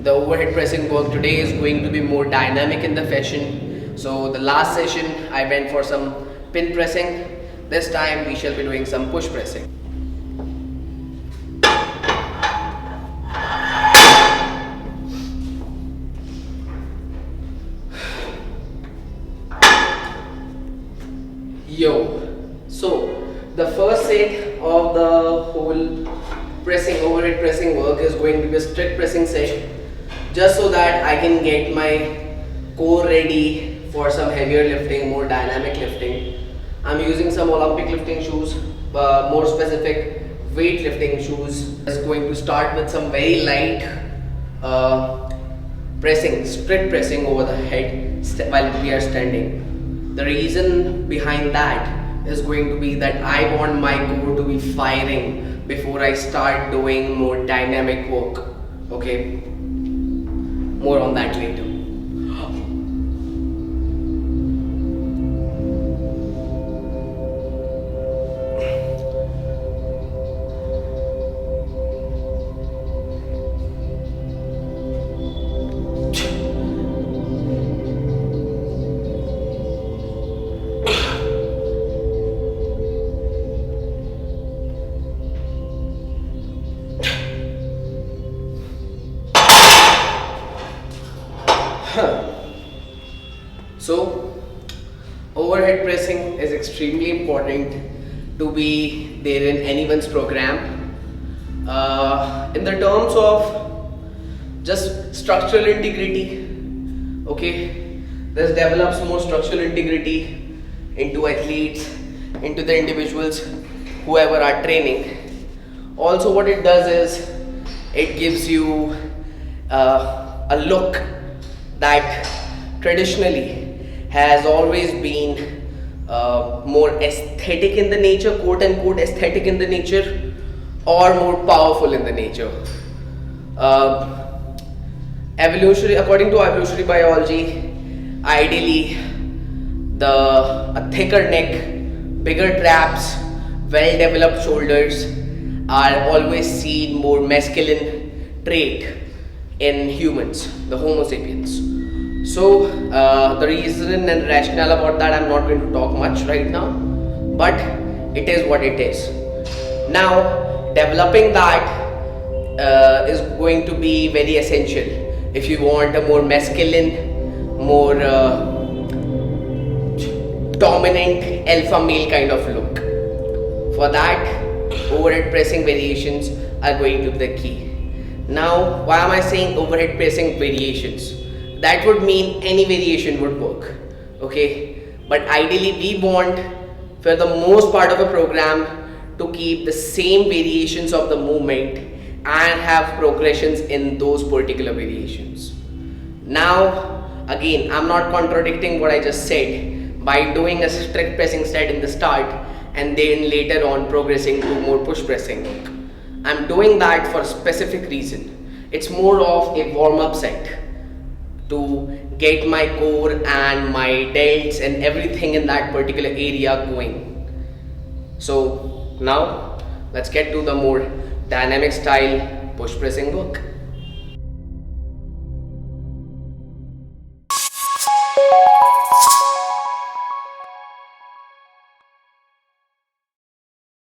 The overhead pressing work today is going to be more dynamic in the fashion. So the last session I went for some pin pressing. This time we shall be doing some push pressing. So the first set of the whole overhead pressing work is going to be a strict pressing set, just so that I can get my core ready for some heavier lifting, more dynamic lifting. I'm using some Olympic lifting shoes, more specific weight lifting shoes. It's going to start with some very light pressing, strict pressing over the head while we are standing. The reason behind that is going to be that I want my core to be firing before I start doing more dynamic work. Okay, more on that later. So overhead pressing is extremely important to be there in anyone's program. In the terms of just structural integrity, okay, this develops more structural integrity into athletes, into the individuals, whoever are training. Also what it does is it gives you a look that traditionally has always been more aesthetic in the nature, quote unquote aesthetic in the nature, or more powerful in the nature. According to evolutionary biology, ideally a thicker neck, bigger traps, well developed shoulders are always seen more masculine trait in humans, the Homo sapiens. So the reason and rationale about that I'm not going to talk much right now, but it is what it is. Now developing that is going to be very essential if you want a more masculine, more dominant alpha male kind of look. For that, overhead pressing variations are going to be the key. Now why am I saying overhead pressing variations? That would mean any variation would work, okay, but ideally we want for the most part of a program to keep the same variations of the movement and have progressions in those particular variations. Now again, I'm not contradicting what I just said by doing a strict pressing set in the start and then later on progressing to more push pressing work. I'm doing that for a specific reason. It's more of a warm-up set to get my core and my delts and everything in that particular area going. So now let's get to the more dynamic style push pressing work.